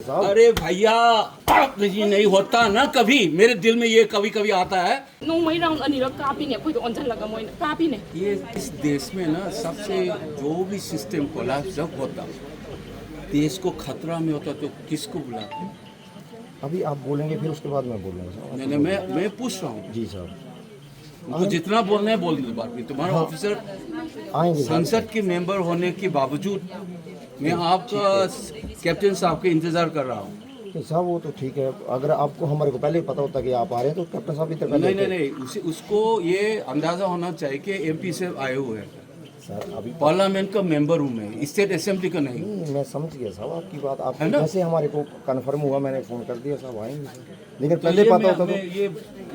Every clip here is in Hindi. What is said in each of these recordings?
साहब। अरे भैया ये नहीं होता ना, कभी मेरे दिल में ये कभी कभी आता है। 弄ไม่讓你個嘉賓嘅配到安真啦咁，嘉賓呢？ ये इस देश में ना सबसे जो भी सिस्टम कोलैप्स जब होता, देश को खतरा में होता, तो किसको बुलाते? अभी आप बोलेंगे फिर उसके बाद मैं बोलूँगा साहब। नहीं नहीं, मैं पूछ रहा हूँ, जी साहब, उनको जितना बोलना है बोल दो बात में। तुम्हारा ऑफिसर आएंगे साहब। संसद के मेंबर होने के बावजूद मैं आपका कैप्टन साहब का इंतजार कर रहा हूँ। नहीं साहब वो तो ठीक है, अगर आपको हमारे को पहले ही पता होता कि आप आ रहे हैं तो कैप्टन साहब इधर पहले नहीं नहीं नहीं, उसको ये अंदाजा होना चाहिए कि एमपी से आए हुए हैं, सर अभी पार्लियामेंट का मेंबर हूँ मैं, स्टेट असेंबली का नहीं। मैं समझ गया साहब आपकी बात। आप है ना? जैसे हमारे को कंफर्म हुआ मैंने फ़ोन कर दिया साहब आएंगे सर। लेकिन तो पहले ये पता होता तो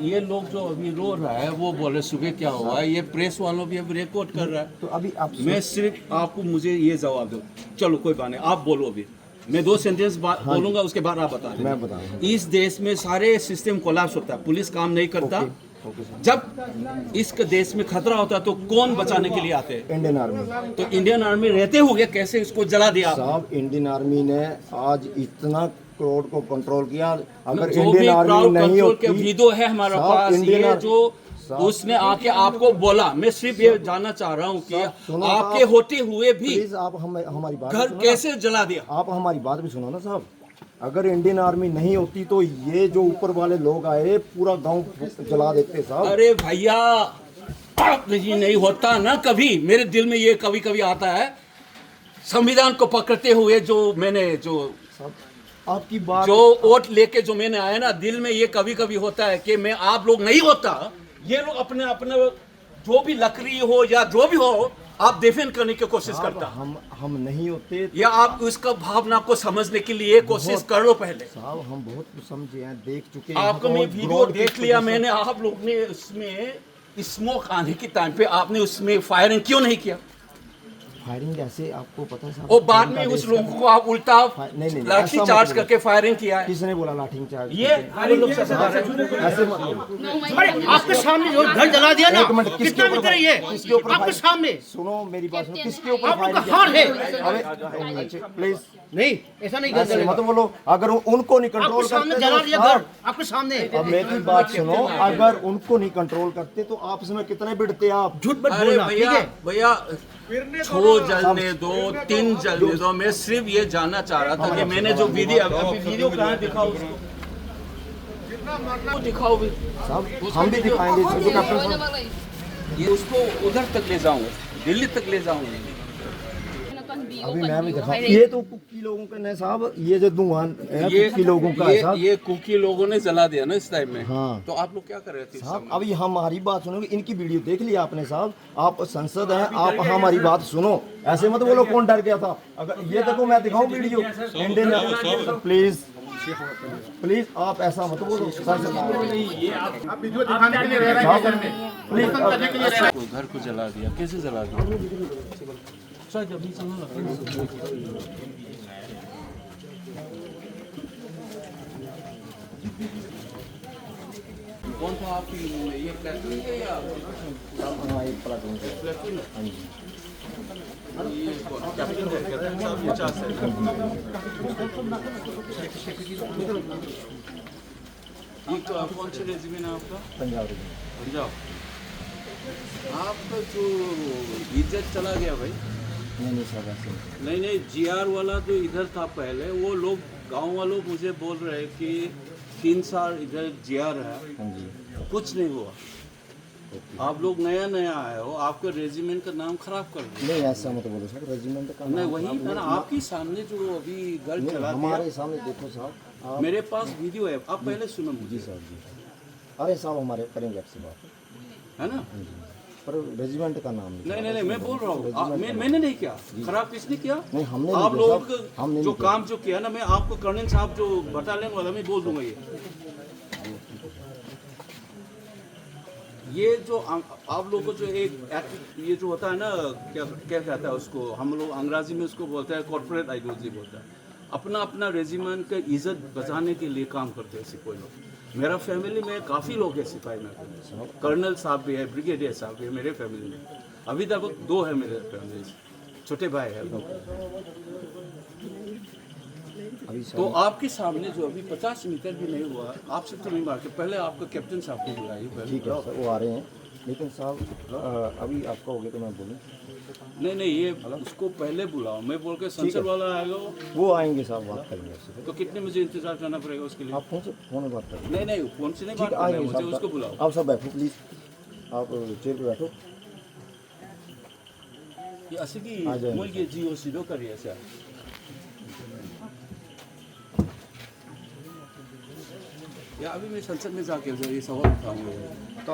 ये लोग जो अभी रो रहा है वो बोल रहे सुबह क्या हुआ है, ये प्रेस वालों भी अभी रिकॉर्ड कर रहा है। तो अभी आप मैं सिर्फ आपको मुझे ये जवाब दो, चलो कोई बात नहीं, आप बोलो अभी, मैं 2 सेंटेंस बोलूंगा, उसके बाद आप बता मैं दें। बताऊंगा। इस देश में सारे सिस्टम कोलैप्स होता है, पुलिस काम नहीं करता। Okay sir. जब इस देश में खतरा होता है तो कौन बचाने के लिए आते हैं? इंडियन आर्मी तो इंडियन आर्मी रहते हुए कैसे इसको जला दिया आपने? साहब, इंडियन आर्मी ने आज इतना क्राउड को कंट्रोल किया। अगर जो भी इंडियन आर्मी क्राउड नहीं कंट्रोल के होती वीडियो है हमारे साहब, पास, इंडियन ये आर्मी- जो उसने आके आपको बोला, मैं सिर्फ ये जानना चाह रहा हूँ कि सुनो आपके साहब, होते हुए भी प्लीज आप हमारी बात घर सुनो ना। कैसे जला दिया? आप हमारी बात भी सुनो ना साहब। अगर इंडियन आर्मी नहीं होती तो ये जो ऊपर वाले लोग आए पूरा गांव जला देते साहब। अरे भैया ये नहीं होता ना, कभी मेरे दिल में ये कभी कभी आता है। संविधान को पकड़ते हुए जो मैंने जो आपकी बात जो वोट लेके जो मैंने आया ना, दिल में ये कभी कभी होता है कि मैं आप लोग नहीं होता, ये लोग अपने अपने जो भी लकड़ी हो या जो भी हो आप डिफेंड करने की कोशिश करता। हम नहीं होते या आप उसका भावना को समझने के लिए कोशिश कर लो पहले। साहब। हम बहुत कुछ समझे हैं, देख चुके हैं। आपको मैं वीडियो देख लिया मैंने, आप लोग ने उसमें स्मोक आने के टाइम पे आपने उसमें फायरिंग क्यों नहीं किया? फायरिंग ऐसे आपको पता है साहब। और बाद में उस लोगों को आप उल्टा नहीं, लाठी ऐसा चार्ज मत करके फायरिंग किया है। किसने बोला लाठी चार्ज? ये वो लोग सब बता रहे हैं। ऐसे मत बोलो। अरे आपके सामने जो घर जला दिया ना, एक मिनट, किसके कितना ऊपर मित्र ये किसके ऊपर आपके फायरिंग? सामने। सुनो मेरी बात सुनो, किसके ऊपर आप लोग फायरिंग का हाल है। अबे अच्छा प्लीज नहीं ऐसा नहीं ऐसे करते। मत बोलो। अगर उनको नहीं कंट्रोल आपके सामने करते जला तो दिया साहब, घर आपके सामने। अब मेरी बात सुनो, अगर उनको नहीं कंट्रोल करते तो आपस में कितने भिड़ते आप? झूठ मत अरे बोलना, ठीक भैया है? भैया 2 जलने दो, 3 जलने दो, मैं सिर्फ ये जानना चाह रहा था कि मैंने जो वीडियो अभी वीडियो कहाँ दिखाओ उसको, वो दिखाओ भी। साहब हम भी दिखाएंगे जो कैप्टन साहब। ये उसको उधर तक ले जाऊंगा, दिल्ली तक ले जाऊंगा। अभी मैं भी दिखा, ये तो कुकी लोगों का नहीं साहब, ये जो धुआं है कुकी लोगों का है साहब। ये कुकी लोगों ने जला दिया ना इस टाइम में। हाँ। तो आप लोग क्या कर रहे थे इस साहब समय? अभी हमारी बात सुनोगे, इनकी वीडियो देख लिया आपने साहब। आप संसद हैं, आप हमारी बात सुनो। ऐसे मत बोलो कौन डर गया था। अगर ये देखो मैं दिखाऊं वीडियो इंडियन, प्लीज प्लीज आप ऐसा मत बोलो। प्लीज वो घर को जला दिया, कैसे जला दिया? कौन था आपकी ये प्लेटून है या प्लेटून? ये कैप्टन है, कैप्टन साहब ये 4 से। ये कौन से रेजिमेंट है आपका? पंजाब पंजाब। आपका जो इज्जत चला गया भाई। नहीं साहब ऐसे नहीं नहीं, जीआर वाला तो इधर था पहले, वो लोग गांव वालों मुझे बोल रहे हैं कि 3 साल इधर जीआर है, हाँ जी। कुछ नहीं हुआ। आप लोग नया नया आए हो, आपके रेजिमेंट का नाम खराब कर दिया। नहीं ऐसा मत बोलो सर, रेजिमेंट का नहीं नाम वही खराब मैंने नहीं। आपके सामने जो अभी घर नहीं, चला हमारे दिया, सामने देखो साहब आप। मेरे पास वीडियो है, आप पहले सुनो जी मुझे, साहब जी। अरे साहब हमारे करेंगे आपसे बात, है ना? हाँ जी। पर रेजिमेंट का नाम नहीं नहीं, मैं बोल रहा हूँ मैंने नहीं किया, खराब किसने किया? नहीं हमने नहीं आप किया लोगों साहब, को हमने जो नहीं किया। काम जो किया ना, मैं आपको कर्नल साहब जो बटालियन वाला मैं बोल दूंगा। ये जो आप लोगों को जो ये जो होता है ना, क्या क्या कहता है उसको, हम लोग अंग्रेजी में उसको बोलते हैं कॉर्पोरेट आइडियोलॉजी बोलता है। अपना अपना रेजिमेंट का इज्जत बचाने के लिए काम करते हैं सिपाही लोग। मेरा फैमिली में काफ़ी लोग हैं सिपाही में, कर्नल साहब भी है, ब्रिगेडियर साहब भी है मेरे फैमिली में। अभी तक 2 है मेरे फैमिली, छोटे भाई है। अभी तो आपके सामने जो अभी 50 मीटर भी नहीं हुआ, आपसे तो नहीं मार के पहले आपका कैप्टन साहब को बुलाइए पहले। ठीक है सर, वो आ रहे हैं, लेकिन साहब अभी आपका हो गया तो मैं बोलूँ। नहीं ये उसको पहले बुलाओ, मैं बोल के संसद वाला आएगा वो आएंगे साहब, बात करेंगे उससे। तो कितने मुझे इंतजार करना पड़ेगा उसके लिए? आप फोन में बात करें। नहीं फोन से नहीं ठीक बात है, करना है आएंगे मुझे, साहब। उसको बुलाओ। आप सब बैठो प्लीज़, आप चेयर पे बैठो। ये असली की आ जाएंगे मुल्क ये जियो सीधो करिए सर। या अभी मैं संसद में जाके ये सवाल उठाऊंगा। तो